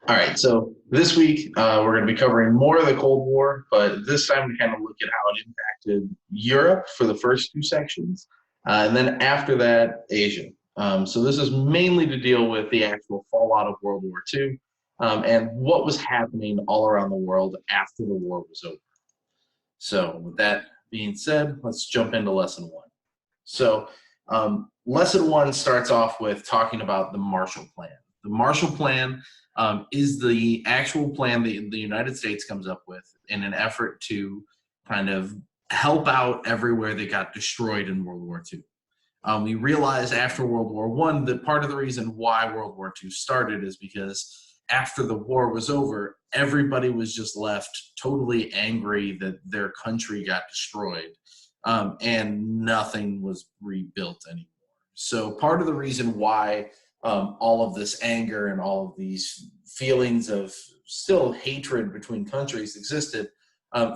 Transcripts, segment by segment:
All right, so this week we're going to be covering more of the Cold War, but this time to kind of look at how it impacted Europe for the first two sections, and then after that, Asia. So this is mainly to deal with the actual fallout of World War II and what was happening all around the world after the war was over. So with that being said, let's jump into lesson one. So, lesson one starts off with talking about the Marshall Plan. The Marshall Plan is the actual plan that the United States comes up with in an effort to kind of help out everywhere that got destroyed in World War II. We realized after World War One that part of the reason why World War II started is because after the war was over, everybody was just left totally angry that their country got destroyed, and nothing was rebuilt anymore. So part of the reason why all of this anger and all of these feelings of still hatred between countries existed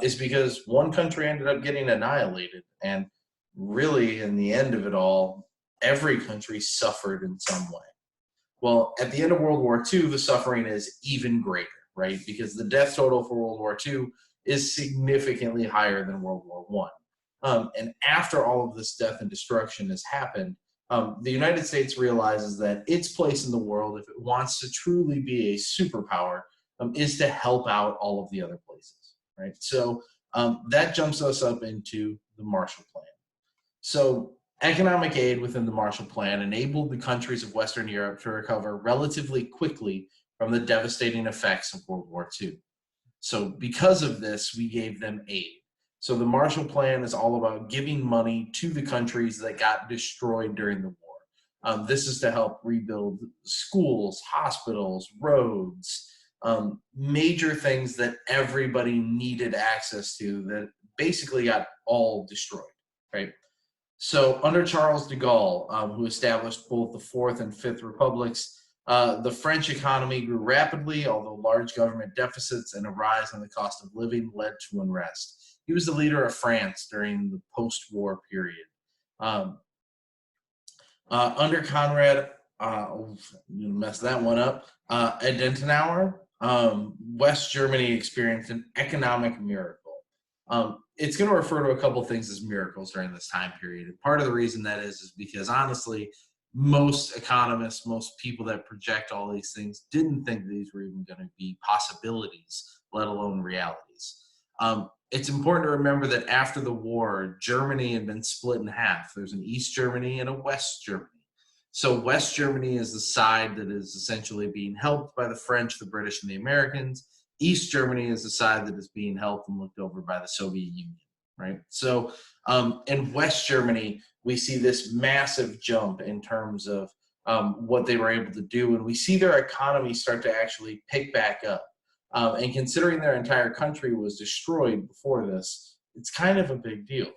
is because one country ended up getting annihilated, and really, in the end of it all, every country suffered in some way. Well, at the end of World War II, the suffering is even greater, right? Because the death total for World War II is significantly higher than World War One. And after all of this death and destruction has happened, the United States realizes that its place in the world, if it wants to truly be a superpower, is to help out all of the other places, right? So that jumps us up into the Marshall Plan. So, economic aid within the Marshall Plan enabled the countries of Western Europe to recover relatively quickly from the devastating effects of World War II. So, because of this, we gave them aid. So, the Marshall Plan is all about giving money to the countries that got destroyed during the war. This is to help rebuild schools, hospitals, roads, major things that everybody needed access to that basically got all destroyed, right? So under Charles de Gaulle, who established both the Fourth and Fifth Republics, the French economy grew rapidly, although large government deficits and a rise in the cost of living led to unrest. He was the leader of France during the post-war period. Um, Under Conrad, you messed that one up, Adenauer, West Germany experienced an economic miracle. It's going to refer to a couple things as miracles during this time period. And part of the reason that is because honestly, most economists, most people that project all these things didn't think these were even going to be possibilities, let alone realities. It's important to remember that after the war, Germany had been split in half. There's an East Germany and a West Germany. So West Germany is the side that is essentially being helped by the French, the British, and the Americans. East Germany is the side that is being helped and looked over by the Soviet Union, right? So in West Germany, we see this massive jump in terms of what they were able to do, and we see their economy start to actually pick back up. And considering their entire country was destroyed before this, it's kind of a big deal.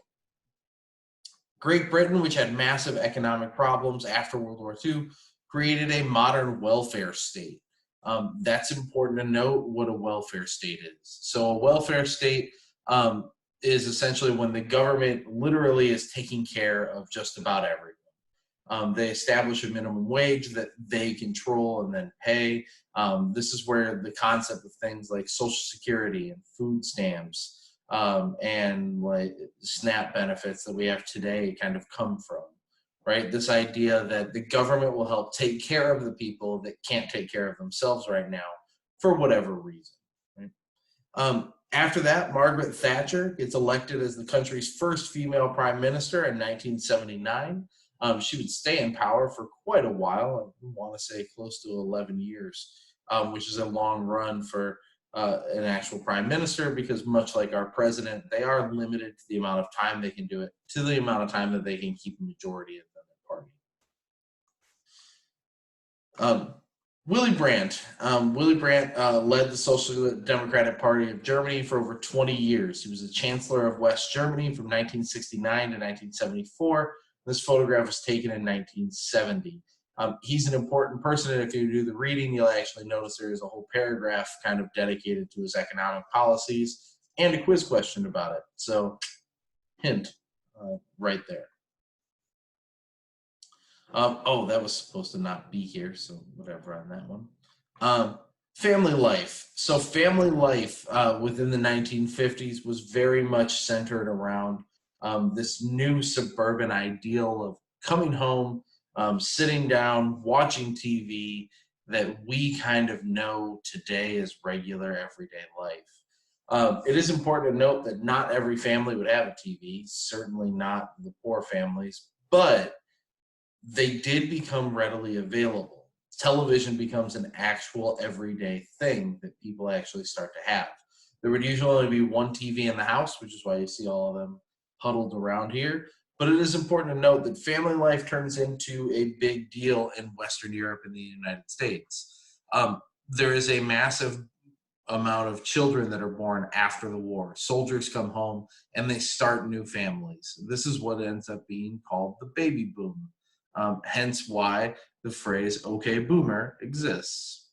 Great Britain, which had massive economic problems after World War II, created a modern welfare state. That's important to note what a welfare state is. So, a welfare state is essentially when the government literally is taking care of just about everyone. They establish a minimum wage that they control and then pay. This is where the concept of things like Social Security and food stamps and like SNAP benefits that we have today kind of come from, right? This idea that the government will help take care of the people that can't take care of themselves right now for whatever reason, right? After that, Margaret Thatcher gets elected as the country's first female prime minister in 1979. She would stay in power for quite a while. I want to say close to 11 years, which is a long run for an actual prime minister because much like our president, they are limited to the amount of time they can do it, to the amount of time that they can keep a majority of the party. Um, Willy Brandt. Willy Brandt led the Social Democratic Party of Germany for over 20 years. He was the Chancellor of West Germany from 1969 to 1974. This photograph was taken in 1970. He's an important person, and if you do the reading, you'll actually notice there is a whole paragraph kind of dedicated to his economic policies and a quiz question about it. So, hint right there. Oh, that was supposed to not be here, so whatever on that one. Family life. So family life within the 1950s was very much centered around this new suburban ideal of coming home, sitting down, watching TV that we kind of know today as regular everyday life. It is important to note that not every family would have a TV, certainly not the poor families, but they did become readily available. Television becomes an actual everyday thing that people actually start to have. There would usually only be one TV in the house, which is why you see all of them huddled around here. But it is important to note that family life turns into a big deal in Western Europe and the United States. There is a massive amount of children that are born after the war. Soldiers come home and they start new families. This is what ends up being called the baby boom. Hence why the phrase "okay boomer" exists.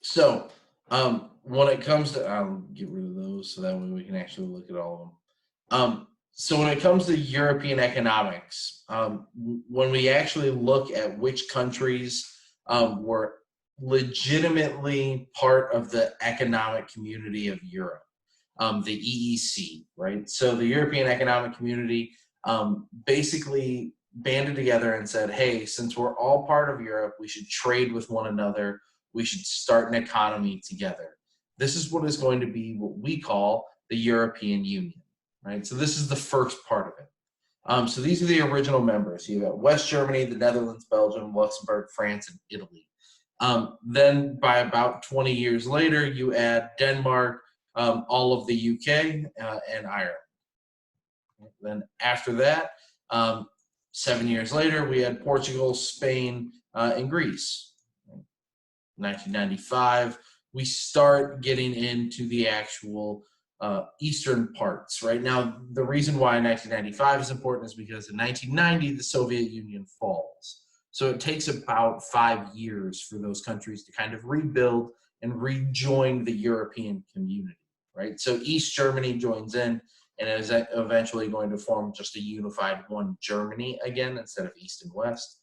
So when it comes to, I'll get rid of those so that way we can actually look at all of them. So when it comes to European economics, when we actually look at which countries were legitimately part of the economic community of Europe, the EEC, right? So the European Economic Community basically banded together and said, hey, since we're all part of Europe, we should trade with one another. We should start an economy together. This is what is going to be what we call the European Union, right? So this is the first part of it. So these are the original members. You got West Germany, the Netherlands, Belgium, Luxembourg, France, and Italy. Then by about 20 years later, you add Denmark, all of the UK, and Ireland. Then after that, 7 years later, we had Portugal, Spain, and Greece. 1995, we start getting into the actual eastern parts. Right now, the reason why 1995 is important is because in 1990, the Soviet Union falls. So it takes about 5 years for those countries to kind of rebuild and rejoin the European community, right? So East Germany joins in and is eventually going to form just a unified one Germany again instead of East and West.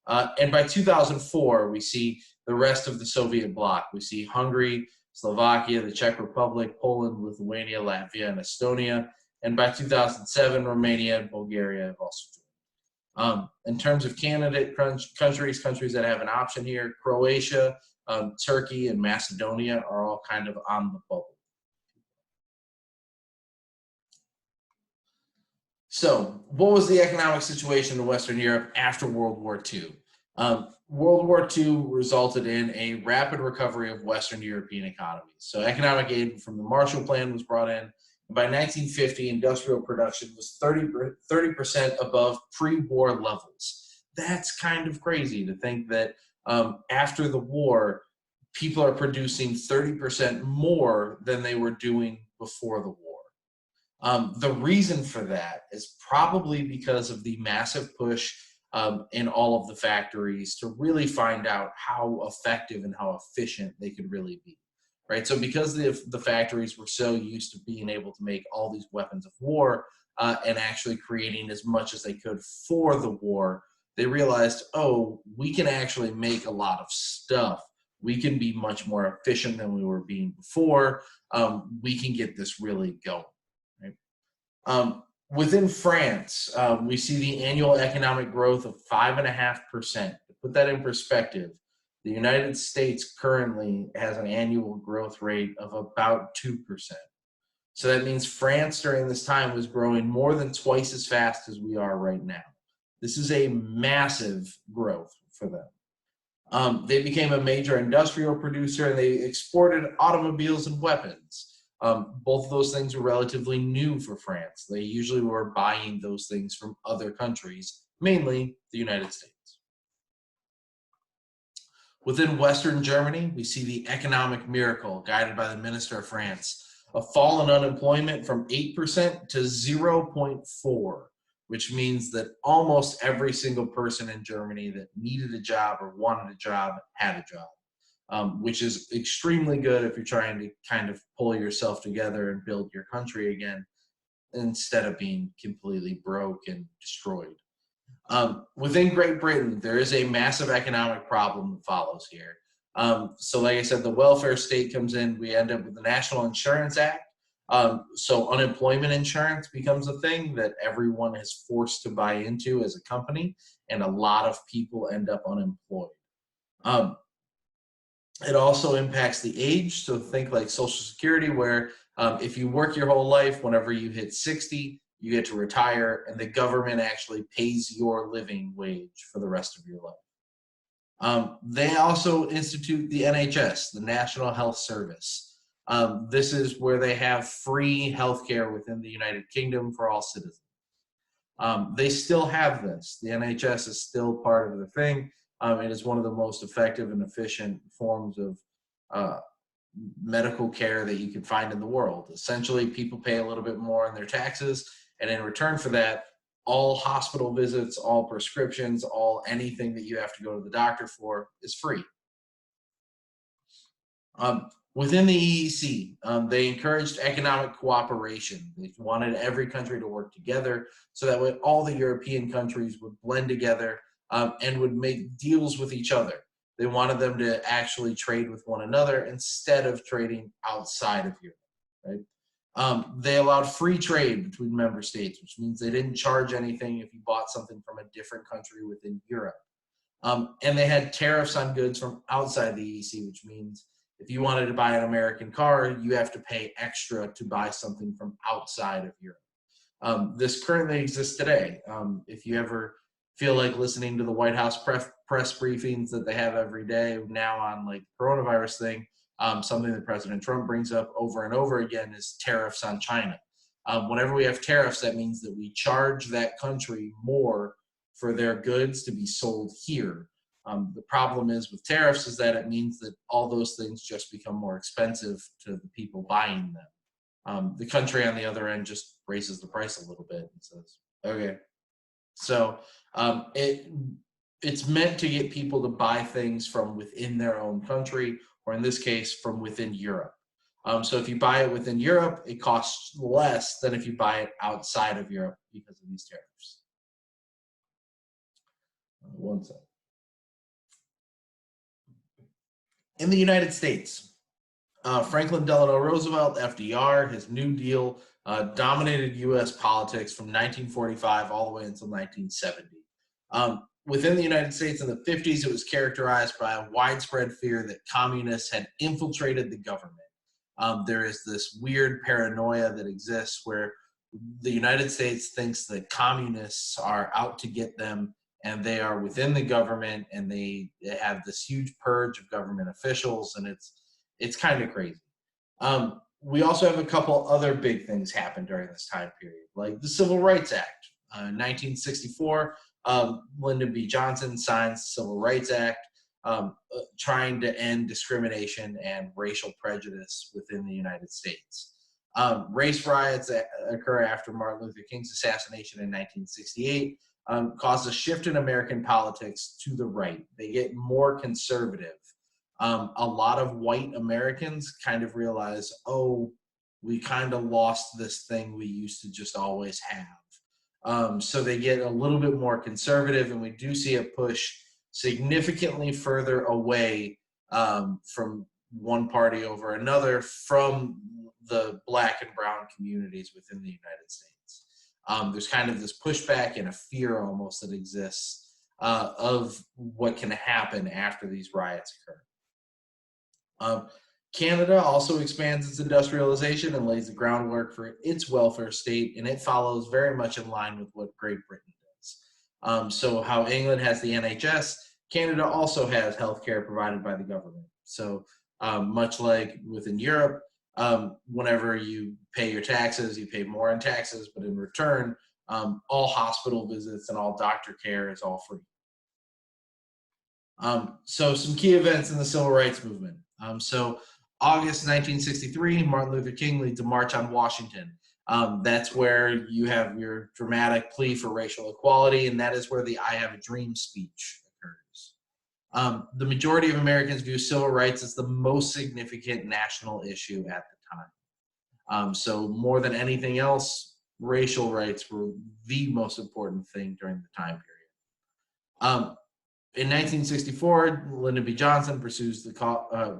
And by 2004, we see the rest of the Soviet bloc. We see Hungary, Slovakia, the Czech Republic, Poland, Lithuania, Latvia, and Estonia. And by 2007, Romania and Bulgaria have also joined. In terms of candidate countries that have an option here, Croatia, Turkey, and Macedonia are all kind of on the bubble. So, what was the economic situation in Western Europe after World War II? World War II resulted in a rapid recovery of Western European economies. So, economic aid from the Marshall Plan was brought in. And by 1950, industrial production was 30% above pre-war levels. That's kind of crazy to think that after the war, people are producing 30% more than they were doing before the war. The reason for that is probably because of the massive push in all of the factories to really find out how effective and how efficient they could really be, right? So because the factories were so used to being able to make all these weapons of war and actually creating as much as they could for the war, they realized, oh, we can actually make a lot of stuff. We can be much more efficient than we were being before. We can get this really going. Within France, we see the annual economic growth of 5.5%. To put that in perspective, the United States currently has an annual growth rate of about 2%. So that means France during this time was growing more than twice as fast as we are right now. This is a massive growth for them. They became a major industrial producer and they exported automobiles and weapons. Both of those things were relatively new for France. They usually were buying those things from other countries, mainly the United States. Within Western Germany, we see the economic miracle guided by the Minister of France, a fall in unemployment from 8% to 0.4, which means that almost every single person in Germany that needed a job or wanted a job had a job. Which is extremely good if you're trying to kind of pull yourself together and build your country again instead of being completely broke and destroyed. Within Great Britain, there is a massive economic problem that follows here. So like I said, the welfare state comes in, we end up with the National Insurance Act. So unemployment insurance becomes a thing that everyone is forced to buy into as a company, and a lot of people end up unemployed. Um, it also impacts the age. So think like Social Security, where if you work your whole life, whenever you hit 60, you get to retire, and the government actually pays your living wage for the rest of your life. They also institute the NHS, the National Health Service. This is where they have free healthcare within the United Kingdom for all citizens. They still have this. The NHS is still part of the thing. It is one of the most effective and efficient forms of uh, medical care that you can find in the world. Essentially, people pay a little bit more in their taxes, and in return for that, all hospital visits, all prescriptions, all anything that you have to go to the doctor for is free. Within the EEC, they encouraged economic cooperation. They wanted every country to work together so that way all the European countries would blend together and would make deals with each other. They wanted them to actually trade with one another instead of trading outside of Europe, right? They allowed free trade between member states, which means they didn't charge anything if you bought something from a different country within Europe. And they had tariffs on goods from outside the EEC, which means if you wanted to buy an American car, you have to pay extra to buy something from outside of Europe. This currently exists today. If you ever feel like listening to the White House press briefings that they have every day now on like the coronavirus thing, something that President Trump brings up over and over again is tariffs on China. Whenever we have tariffs, that means that we charge that country more for their goods to be sold here. The problem is with tariffs is that it means that all those things just become more expensive to the people buying them. The country on the other end just raises the price a little bit and says, okay. So it's meant to get people to buy things from within their own country, or in this case, from within Europe. So if you buy it within Europe, it costs less than if you buy it outside of Europe because of these tariffs. One second. In the United States, Franklin Delano Roosevelt, FDR, his New Deal dominated U.S. politics from 1945 all the way until 1970. Within the United States in the 50s, it was characterized by a widespread fear that communists had infiltrated the government. There is this weird paranoia that exists where the United States thinks that communists are out to get them, and they are within the government, and they have this huge purge of government officials, and it's kind of crazy. We also have a couple other big things happen during this time period, like the Civil Rights Act. 1964, Lyndon B. Johnson signs the Civil Rights Act, trying to end discrimination and racial prejudice within the United States. Race riots that occur after Martin Luther King's assassination in 1968 caused a shift in American politics to the right. They get more conservative. A lot of white Americans kind of realize, oh, we kind of lost this thing we used to just always have. So they get a little bit more conservative, and we do see a push significantly further away from one party over another from the Black and brown communities within the United States. There's kind of this pushback and a fear almost that exists of what can happen after these riots occur. Canada also expands its industrialization and lays the groundwork for its welfare state, and it follows very much in line with what Great Britain does. So how England has the NHS, Canada also has healthcare provided by the government. So much like within Europe, whenever you pay your taxes, you pay more in taxes, but in return, all hospital visits and all doctor care is all free. So some key events in the civil rights movement. So August 1963, Martin Luther King leads a march on Washington. That's where you have your dramatic plea for racial equality, and that is where the I Have a Dream speech occurs. The majority of Americans view civil rights as the most significant national issue at the time. So more than anything else, racial rights were the most important thing during the time period. In 1964, Lyndon B. Johnson pursues the cause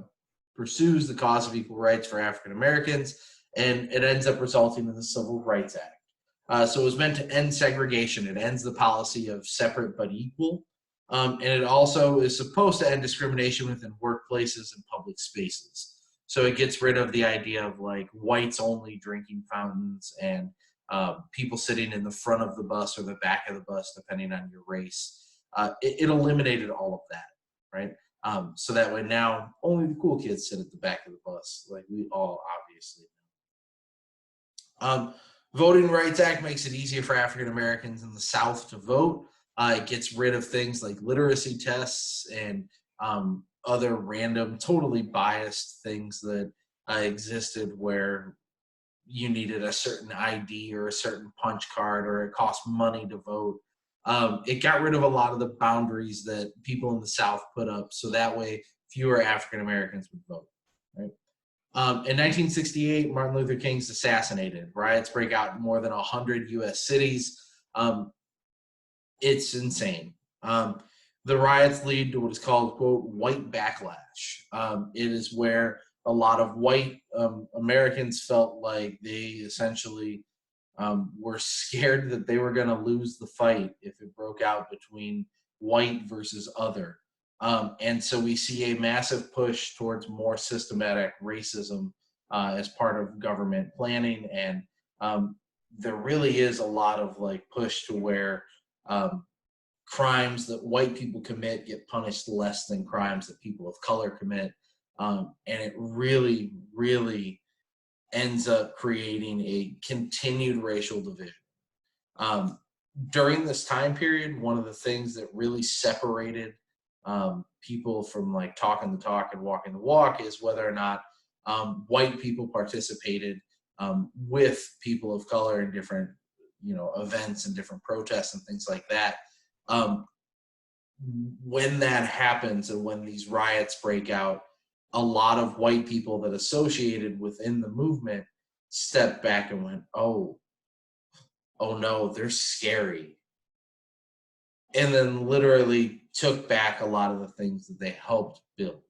of equal rights for African Americans, and it ends up resulting in the Civil Rights Act. So it was meant to end segregation. It ends the policy of separate but equal. And it also is supposed to end discrimination within workplaces and public spaces. So it gets rid of the idea of like whites only drinking fountains and people sitting in the front of the bus or the back of the bus, depending on your race. It eliminated all of that, right? So that way now only the cool kids sit at the back of the bus, like we all obviously know. Voting Rights Act makes it easier for African Americans in the South to vote. It gets rid of things like literacy tests and other random, totally biased things that existed where you needed a certain ID or a certain punch card or it cost money to vote. It got rid of a lot of the boundaries that people in the South put up, so that way fewer African Americans would vote. Right? In 1968, Martin Luther King's assassinated. Riots break out in more than 100 U.S. cities. It's insane. The riots lead to what is called, quote, white backlash. It is where a lot of white Americans felt like they essentially were scared that they were going to lose the fight if it broke out between white versus other. And so we see a massive push towards more systematic racism as part of government planning. And there really is a lot of like push to where crimes that white people commit get punished less than crimes that people of color commit. And it really, really ends up creating a continued racial division. During this time period, one of the things that really separated people from like talking the talk and walking the walk is whether or not white people participated with people of color in different, events and different protests and things like that. When that happens and when these riots break out, a lot of white people that associated within the movement stepped back and went, oh no, they're scary. And then literally took back a lot of the things that they helped build.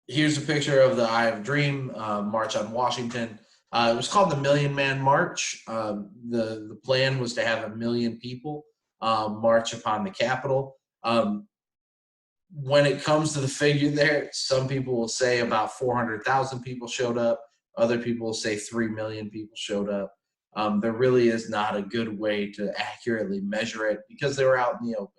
Here's a picture of the I Have a Dream March on Washington. It was called the Million Man March. The plan was to have 1 million people march upon the Capitol. When it comes to the figure there, some people will say about 400,000 people showed up. Other people will say 3 million people showed up. There really is not a good way to accurately measure it because they were out in the open.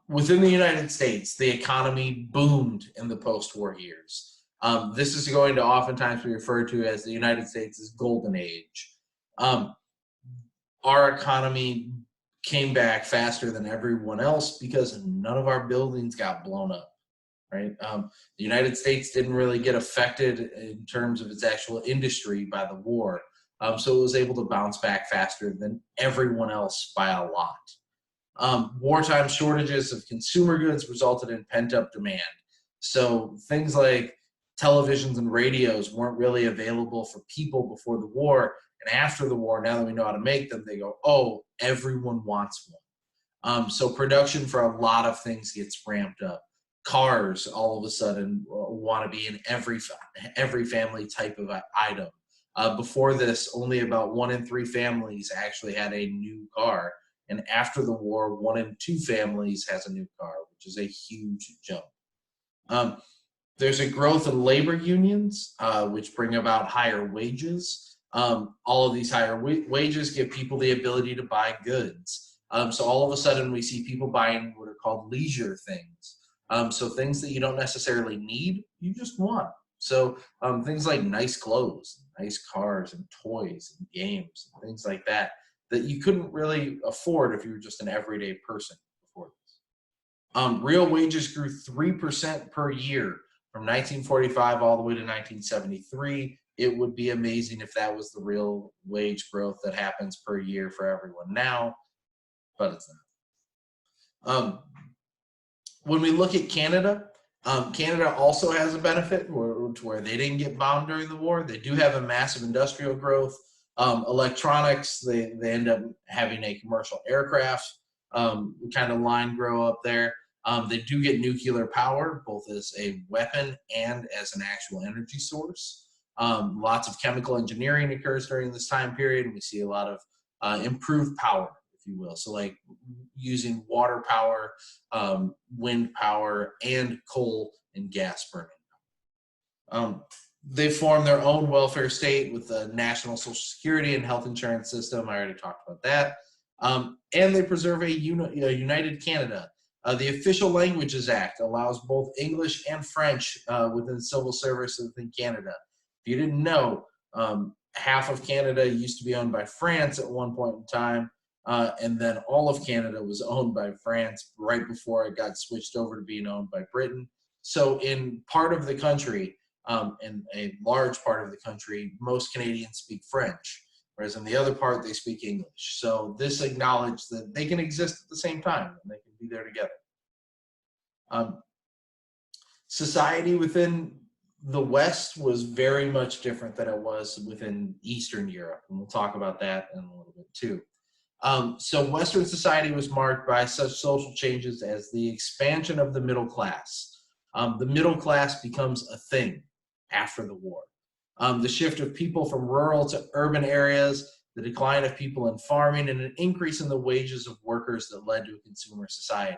Within the United States, the economy boomed in the post-war years. This is going to oftentimes be referred to as the United States' golden age. Our economy came back faster than everyone else because none of our buildings got blown up, right? The United States didn't really get affected in terms of its actual industry by the war, so it was able to bounce back faster than everyone else by a lot. Wartime shortages of consumer goods resulted in pent-up demand. So things like televisions and radios weren't really available for people before the war. And after the war, now that we know how to make them, they go, oh, everyone wants one. So production for a lot of things gets ramped up. Cars all of a sudden want to be in every family type of item. Before this, only about 1 in 3 families actually had a new car. And after the war, 1 in 2 families has a new car, which is a huge jump. There's a growth in labor unions, which bring about higher wages. All of these higher wages give people the ability to buy goods. So all of a sudden we see people buying what are called leisure things. So things that you don't necessarily need, you just want. So things like nice clothes, nice cars and toys and games and things like that you couldn't really afford if you were just an everyday person before this. Real wages grew 3% per year from 1945 all the way to 1973. It would be amazing if that was the real wage growth that happens per year for everyone now, but it's not. When we look at Canada, Canada also has a benefit to where they didn't get bombed during the war. They do have a massive industrial growth. Electronics, they end up having a commercial aircraft kind of line grow up there. They do get nuclear power, both as a weapon and as an actual energy source. Lots of chemical engineering occurs during this time period, and we see a lot of improved power, if you will. So like using water power, wind power, and coal and gas burning. They form their own welfare state with the national social security and health insurance system. I already talked about that. And they preserve a united Canada. The Official Languages Act allows both English and French within civil service within Canada. If you didn't know, half of Canada used to be owned by France at one point in time, and then all of Canada was owned by France right before it got switched over to being owned by Britain. So in part of the country, in a large part of the country, most Canadians speak French, whereas in the other part, they speak English. So this acknowledged that they can exist at the same time and they can be there together. Society within the West was very much different than it was within Eastern Europe, and we'll talk about that in a little bit too. So Western society was marked by such social changes as the expansion of the middle class. The middle class becomes a thing after the war. The shift of people from rural to urban areas, the decline of people in farming, and an increase in the wages of workers that led to a consumer society.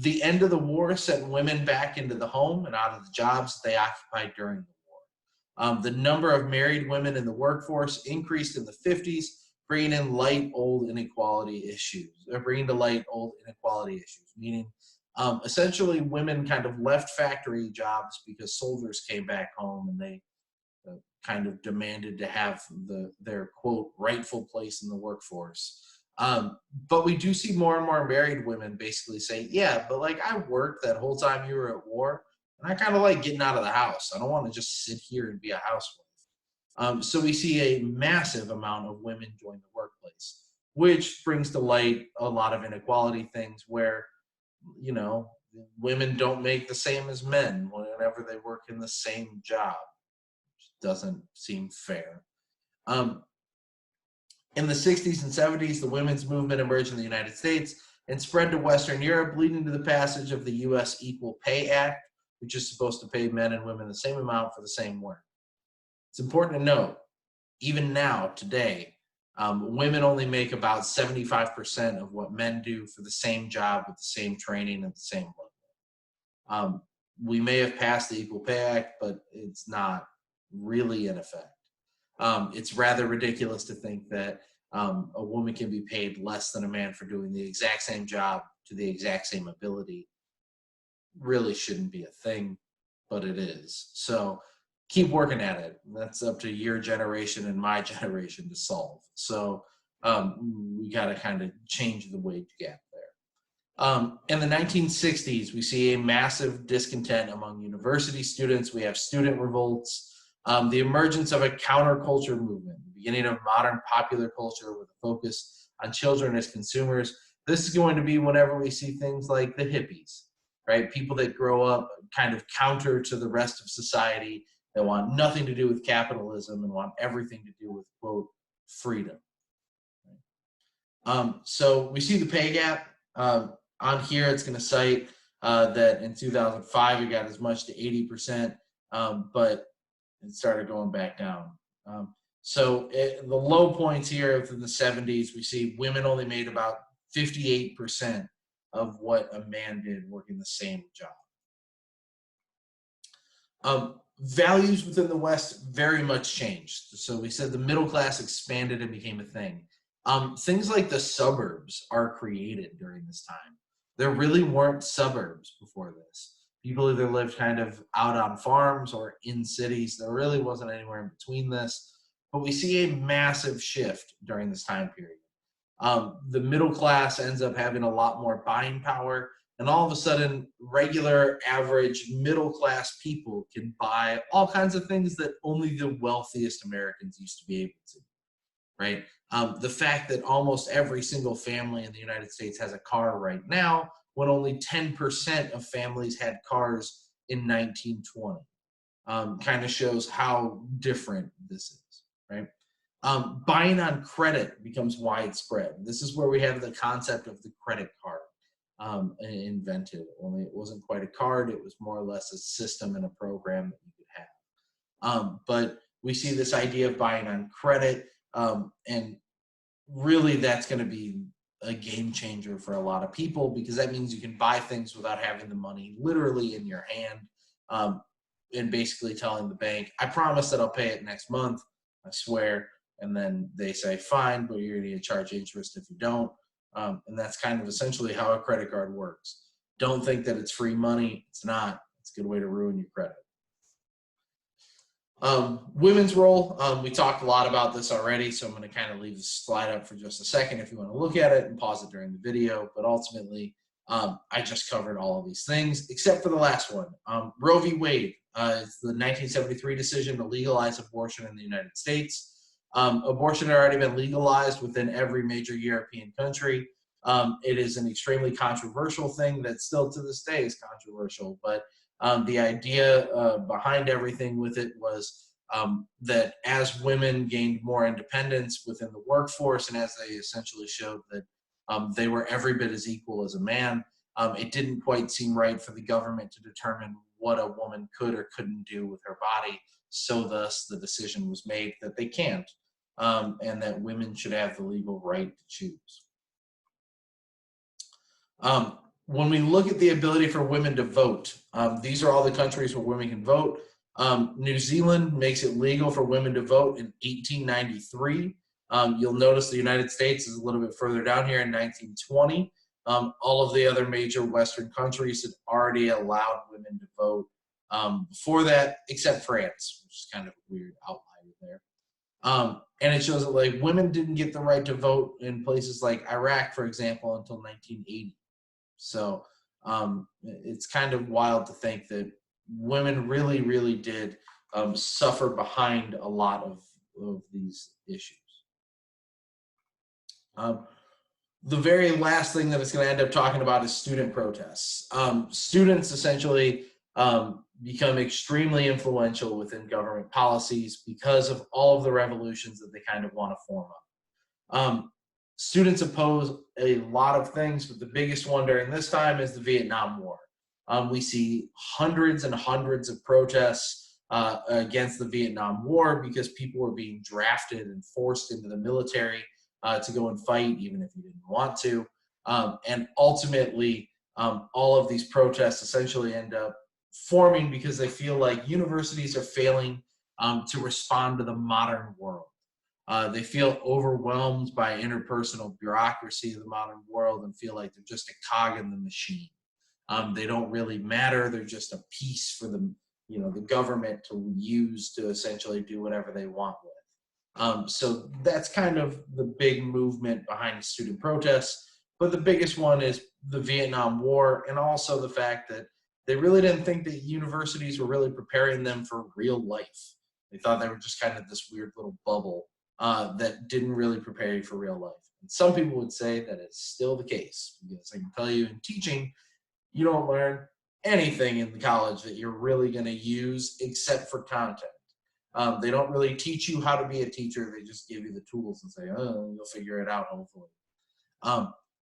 The end of the war sent women back into the home and out of the jobs they occupied during the war. The number of married women in the workforce increased in the 50s, bringing in light old inequality issues, meaning essentially women kind of left factory jobs because soldiers came back home and they kind of demanded to have their quote rightful place in the workforce. But we do see more and more married women basically say, yeah, but like I worked that whole time you were at war and I kind of like getting out of the house. I don't want to just sit here and be a housewife. So we see a massive amount of women join the workplace, which brings to light a lot of inequality things where, you know, women don't make the same as men whenever they work in the same job. Which doesn't seem fair. In the 60s and 70s, the women's movement emerged in the United States and spread to Western Europe, leading to the passage of the U.S. Equal Pay Act, which is supposed to pay men and women the same amount for the same work. It's important to note, even now, today, women only make about 75% of what men do for the same job with the same training at the same level. We may have passed the Equal Pay Act, but it's not really in effect. It's rather ridiculous to think that a woman can be paid less than a man for doing the exact same job to the exact same ability. Really shouldn't be a thing, but it is. So keep working at it. That's up to your generation and my generation to solve. So we got to kind of change the wage gap there. In the 1960s, we see a massive discontent among university students. We have student revolts. The emergence of a counterculture movement, the beginning of modern popular culture with a focus on children as consumers. This is going to be whenever we see things like the hippies, right? People that grow up kind of counter to the rest of society, that want nothing to do with capitalism and want everything to do with, quote, freedom. So we see the pay gap. On here, it's going to cite that in 2005, it got as much to 80%, but it started going back down. The low points here in the 70s, we see women only made about 58% of what a man did working the same job. Values within the West very much changed. So we said the middle class expanded and became a thing. Things like the suburbs are created during this time. There really weren't suburbs before this. People either lived kind of out on farms or in cities. There really wasn't anywhere in between this. But we see a massive shift during this time period. The middle class ends up having a lot more buying power. And all of a sudden, regular, average, middle-class people can buy all kinds of things that only the wealthiest Americans used to be able to, right? The fact that almost every single family in the United States has a car right now, when only 10% of families had cars in 1920, kind of shows how different this is, right? Buying on credit becomes widespread. This is where we have the concept of the credit card invented. Only it wasn't quite a card, it was more or less a system and a program that you could have. But we see this idea of buying on credit, and really that's going to be a game changer for a lot of people, because that means you can buy things without having the money literally in your hand, and basically telling the bank, I promise that I'll pay it next month, I swear. And then they say, fine, but you're going to charge interest if you don't. And that's kind of essentially how a credit card works. Don't think that it's free money. It's not. It's a good way to ruin your credit. Women's role, we talked a lot about this already, so I'm going to kind of leave the slide up for just a second if you want to look at it and pause it during the video. But ultimately, I just covered all of these things, except for the last one. Roe v. Wade is the 1973 decision to legalize abortion in the United States. Abortion had already been legalized within every major European country. It is an extremely controversial thing that still to this day is controversial, but the idea behind everything with it was that as women gained more independence within the workforce, and as they essentially showed that they were every bit as equal as a man, it didn't quite seem right for the government to determine what a woman could or couldn't do with her body. So thus the decision was made that they can't, and that women should have the legal right to choose. When we look at the ability for women to vote, these are all the countries where women can vote. New Zealand makes it legal for women to vote in 1893. You'll notice the United States is a little bit further down here in 1920. All of the other major Western countries had already allowed women to vote before that, except France, which is kind of a weird outlier there. And it shows that like women didn't get the right to vote in places like Iraq, for example, until 1980. So it's kind of wild to think that women really, really did suffer behind a lot of these issues. The very last thing that it's going to end up talking about is student protests. Students essentially become extremely influential within government policies because of all of the revolutions that they kind of want to form up. Students oppose a lot of things, but the biggest one during this time is the Vietnam War. We see hundreds and hundreds of protests against the Vietnam War because people were being drafted and forced into the military to go and fight, even if you didn't want to. And ultimately, all of these protests essentially end up forming because they feel like universities are failing to respond to the modern world. They feel overwhelmed by interpersonal bureaucracy of the modern world and feel like they're just a cog in the machine. They don't really matter. They're just a piece for the government to use to essentially do whatever they want with. So that's kind of the big movement behind student protests. But the biggest one is the Vietnam War, and also the fact that they really didn't think that universities were really preparing them for real life. They thought they were just kind of this weird little bubble that didn't really prepare you for real life. And some people would say that it's still the case, because I can tell you in teaching, you don't learn anything in the college that you're really going to use except for content. They don't really teach you how to be a teacher. They just give you the tools and say, oh, you'll figure it out, hopefully.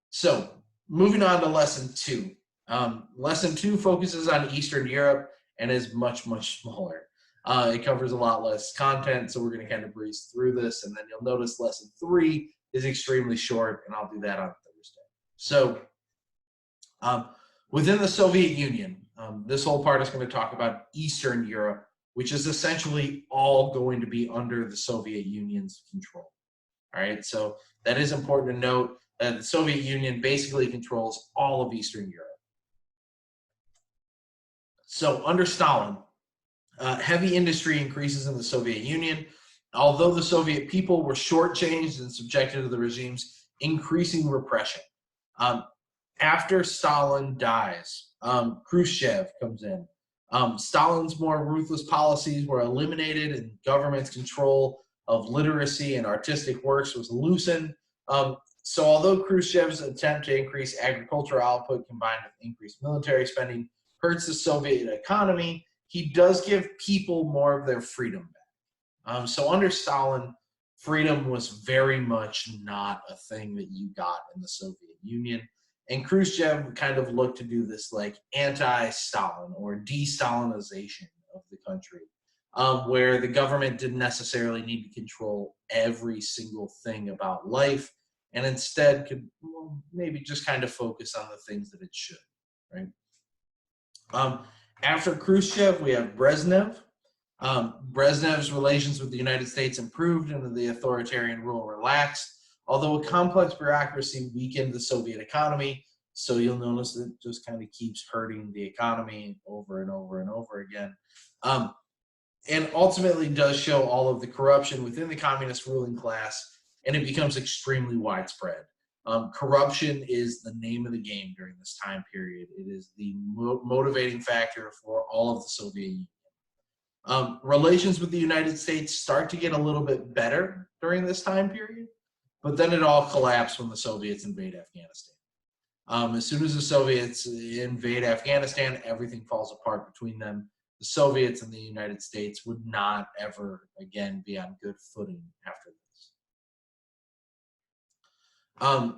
So moving on to lesson 2. Lesson 2 focuses on Eastern Europe and is much, much smaller. It covers a lot less content, so we're going to kind of breeze through this, and then you'll notice lesson 3 is extremely short, and I'll do that on Thursday. So within the Soviet Union, this whole part is going to talk about Eastern Europe, which is essentially all going to be under the Soviet Union's control. All right, so that is important to note that the Soviet Union basically controls all of Eastern Europe. So under Stalin, heavy industry increases in the Soviet Union. Although the Soviet people were shortchanged and subjected to the regime's increasing repression. After Stalin dies, Khrushchev comes in. Stalin's more ruthless policies were eliminated, and government's control of literacy and artistic works was loosened. So although Khrushchev's attempt to increase agricultural output combined with increased military spending hurts the Soviet economy, he does give people more of their freedom back. So under Stalin, freedom was very much not a thing that you got in the Soviet Union. And Khrushchev kind of looked to do this like anti-Stalin or de-Stalinization of the country, where the government didn't necessarily need to control every single thing about life, and instead could, well, maybe just kind of focus on the things that it should, right? Um, After Khrushchev, we have Brezhnev. Brezhnev's relations with the United States improved and the authoritarian rule relaxed, although a complex bureaucracy weakened the Soviet economy. So you'll notice that it just kind of keeps hurting the economy over and over and over again. And ultimately does show all of the corruption within the communist ruling class, and it becomes extremely widespread. Corruption is the name of the game during this time period. It is the motivating factor for all of the Soviet Union. Relations with the United States start to get a little bit better during this time period, but then it all collapsed when the Soviets invade Afghanistan. As soon as the Soviets invade Afghanistan, everything falls apart between them. The Soviets and the United States would not ever again be on good footing after this.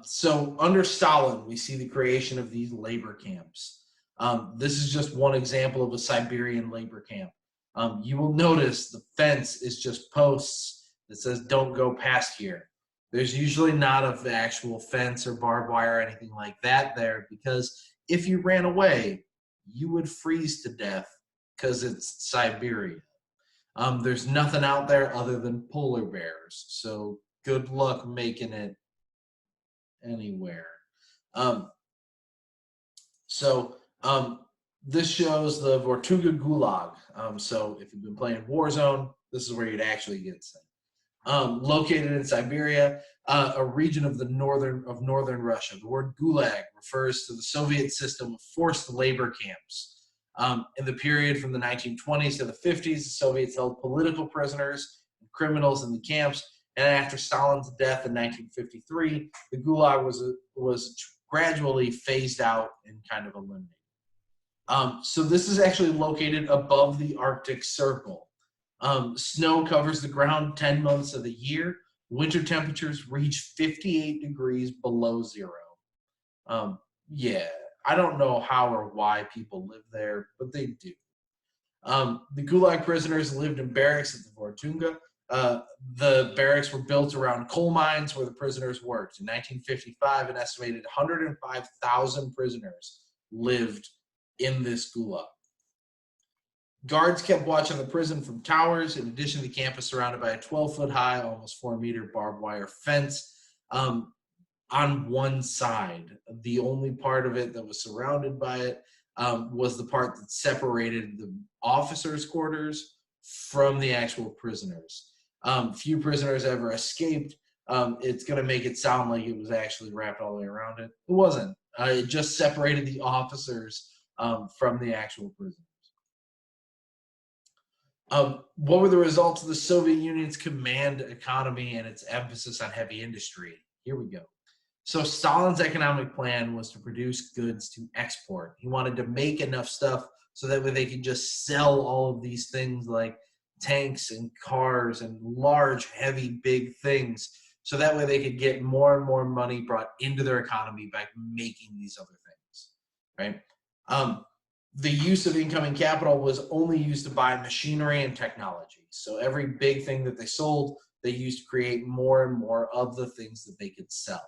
So under Stalin, we see the creation of these labor camps. This is just one example of a Siberian labor camp. You will notice the fence is just posts that says don't go past here. There's usually not an actual fence or barbed wire or anything like that there, because if you ran away, you would freeze to death because it's Siberia. There's nothing out there other than polar bears, so good luck making it anywhere. This shows the Vortuga Gulag. So if you've been playing Warzone, this is where you'd actually get sent. Located in Siberia, a region of northern Russia. The word Gulag refers to the Soviet system of forced labor camps. In the period from the 1920s to the 50s, the Soviets held political prisoners and criminals in the camps. And after Stalin's death in 1953, the Gulag was gradually phased out and kind of eliminated. So this is actually located above the Arctic Circle. Snow covers the ground 10 months of the year. Winter temperatures reach 58 degrees below zero. Yeah, I don't know how or why people live there, but they do. The Gulag prisoners lived in barracks at the Vortunga. The barracks were built around coal mines where the prisoners worked. In 1955, an estimated 105,000 prisoners lived in this Gulag. Guards kept watch on the prison from towers. In addition, the camp is surrounded by a 12-foot high, almost 4-meter barbed wire fence on one side. The only part of it that was surrounded by it was the part that separated the officers' quarters from the actual prisoners. Few prisoners ever escaped. It's going to make it sound like it was actually wrapped all the way around it. It wasn't. It just separated the officers from the actual prisoners. What were the results of the Soviet Union's command economy and its emphasis on heavy industry? Here we go. So Stalin's economic plan was to produce goods to export. He wanted to make enough stuff so that way they could just sell all of these things like tanks and cars and large, heavy, big things. So that way they could get more and more money brought into their economy by making these other things, right? The use of incoming capital was only used to buy machinery and technology. So every big thing that they sold, they used to create more and more of the things that they could sell.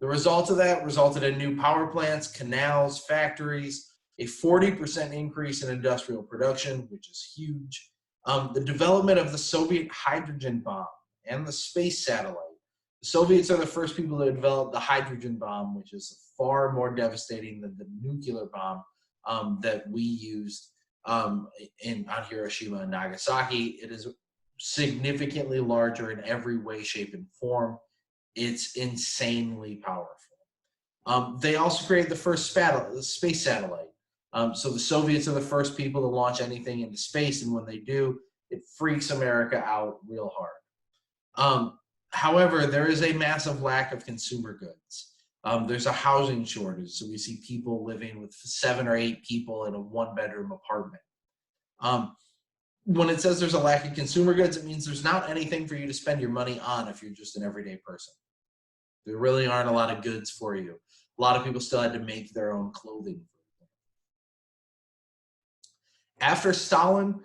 The result of that resulted in new power plants, canals, factories, a 40% increase in industrial production, which is huge. The development of the Soviet hydrogen bomb and the space satellite. The Soviets are the first people to develop the hydrogen bomb, which is far more devastating than the nuclear bomb that we used on Hiroshima and Nagasaki. It is significantly larger in every way, shape, and form. It's insanely powerful. They also created the first space satellite. So the Soviets are the first people to launch anything into space, and when they do, it freaks America out real hard. However, there is a massive lack of consumer goods. There's a housing shortage, so we see people living with 7 or 8 people in a 1-bedroom apartment. when it says there's a lack of consumer goods, it means there's not anything for you to spend your money on if you're just an everyday person. There really aren't a lot of goods for you. A lot of people still had to make their own clothing. After Stalin,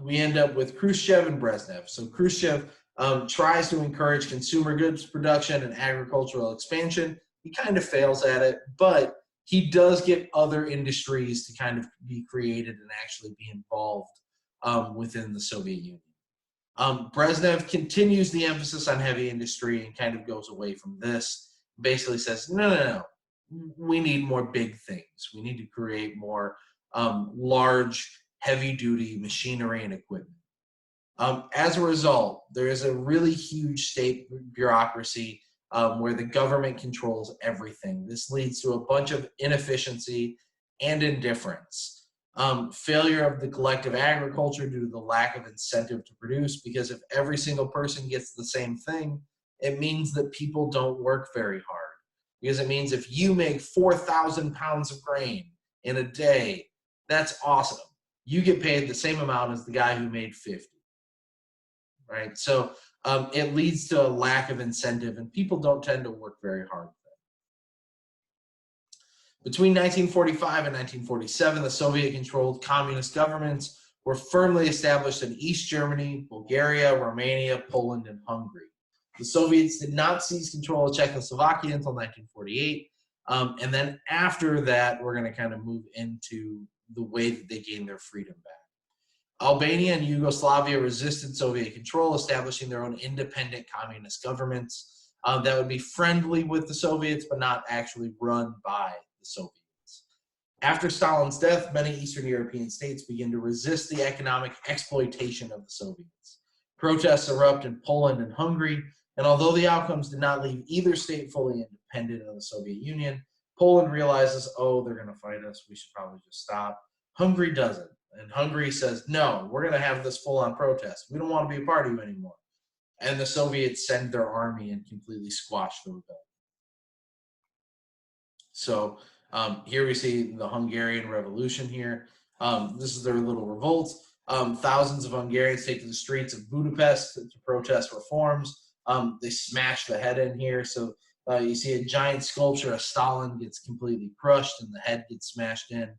we end up with Khrushchev and Brezhnev. So Khrushchev tries to encourage consumer goods production and agricultural expansion. He kind of fails at it, but he does get other industries to kind of be created and actually be involved within the Soviet Union. Brezhnev continues the emphasis on heavy industry and kind of goes away from this. Basically says, no. We need more big things. We need to create more large, heavy-duty machinery and equipment. As a result, there is a really huge state bureaucracy where the government controls everything. This leads to a bunch of inefficiency and indifference. Failure of the collective agriculture due to the lack of incentive to produce, because if every single person gets the same thing, it means that people don't work very hard. Because it means if you make 4,000 pounds of grain in a day, that's awesome. You get paid the same amount as the guy who made 50. Right? So it leads to a lack of incentive, and people don't tend to work very hard. Between 1945 and 1947, the Soviet-controlled communist governments were firmly established in East Germany, Bulgaria, Romania, Poland, and Hungary. The Soviets did not seize control of Czechoslovakia until 1948, and then after that, we're going to kind of move into the way that they gained their freedom back. Albania and Yugoslavia resisted Soviet control, establishing their own independent communist governments that would be friendly with the Soviets, but not actually run by the Soviets. After Stalin's death, many Eastern European states began to resist the economic exploitation of the Soviets. Protests erupt in Poland and Hungary, and although the outcomes did not leave either state fully independent of the Soviet Union, Poland realizes, oh, they're going to fight us, we should probably just stop. Hungary doesn't. And Hungary says, no, we're going to have this full-on protest. We don't want to be a part of you anymore. And the Soviets send their army and completely squash the rebellion. So here we see the Hungarian Revolution here. This is their little revolt. Thousands of Hungarians take to the streets of Budapest to protest reforms. They smash the head in here. So you see a giant sculpture of Stalin gets completely crushed and the head gets smashed in.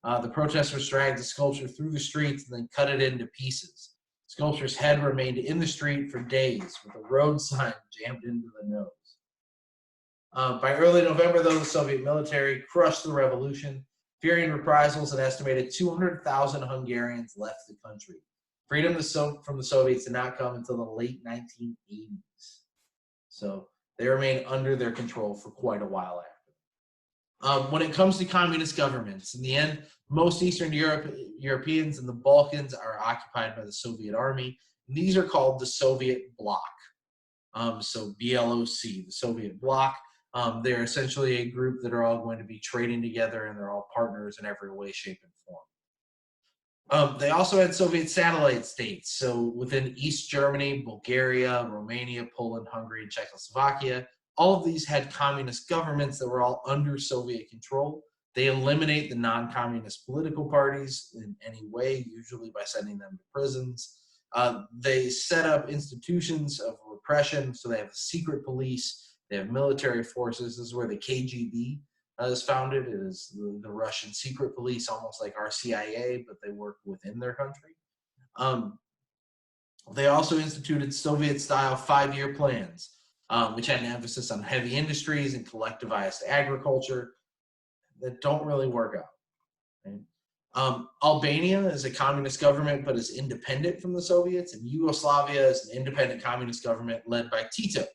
The protesters dragged the sculpture through the streets and then cut it into pieces. The sculpture's head remained in the street for days with a road sign jammed into the nose. By early November, though, the Soviet military crushed the revolution. Fearing reprisals, an estimated 200,000 Hungarians left the country. Freedom from the Soviets did not come until the late 1980s. So they remained under their control for quite a while after. When it comes to communist governments, in the end, most Eastern Europeans and the Balkans are occupied by the Soviet army. And these are called the Soviet Bloc. So BLOC, the Soviet Bloc. They're essentially a group that are all going to be trading together, and they're all partners in every way, shape, and form. They also had Soviet satellite states. So within East Germany, Bulgaria, Romania, Poland, Hungary, and Czechoslovakia, all of these had communist governments that were all under Soviet control. They eliminate the non-communist political parties in any way, usually by sending them to prisons. They set up institutions of repression, so they have a secret police, they have military forces. This is where the KGB is founded. It is the Russian secret police, almost like our CIA, but they work within their country. They also instituted Soviet-style 5-year plans, which had an emphasis on heavy industries and collectivized agriculture that don't really work out. Right? Albania is a communist government, but is independent from the Soviets, and Yugoslavia is an independent communist government led by Tito.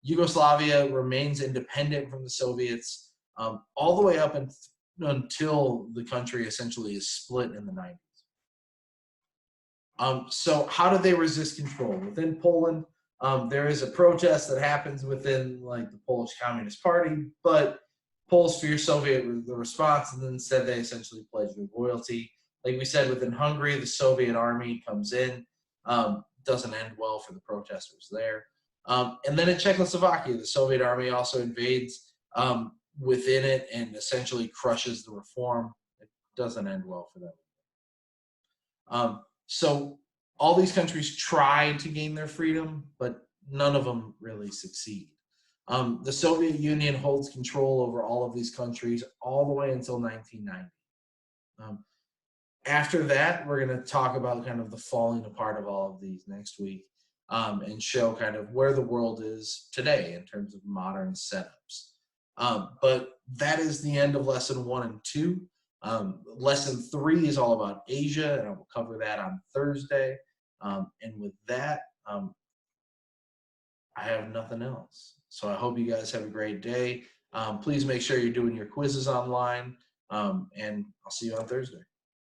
Yugoslavia remains independent from the Soviets all the way up until the country essentially is split in the 90s. So how did they resist control? Within Poland, there is a protest that happens within like the Polish Communist Party, but Poles fear the response, and then instead they essentially pledge their loyalty. Like we said, within Hungary, the Soviet army comes in, doesn't end well for the protesters there. And then in Czechoslovakia, the Soviet army also invades within it and essentially crushes the reform. It doesn't end well for them. So all these countries tried to gain their freedom, but none of them really succeed. The Soviet Union holds control over all of these countries all the way until 1990. Um, After that, we're going to talk about kind of the falling apart of all of these next week, and show kind of where the world is today in terms of modern setups. But that is the end of lesson 1 and 2. Lesson 3 is all about Asia, and I will cover that on Thursday. And with that, I have nothing else. So I hope you guys have a great day. Please make sure you're doing your quizzes online, and I'll see you on Thursday.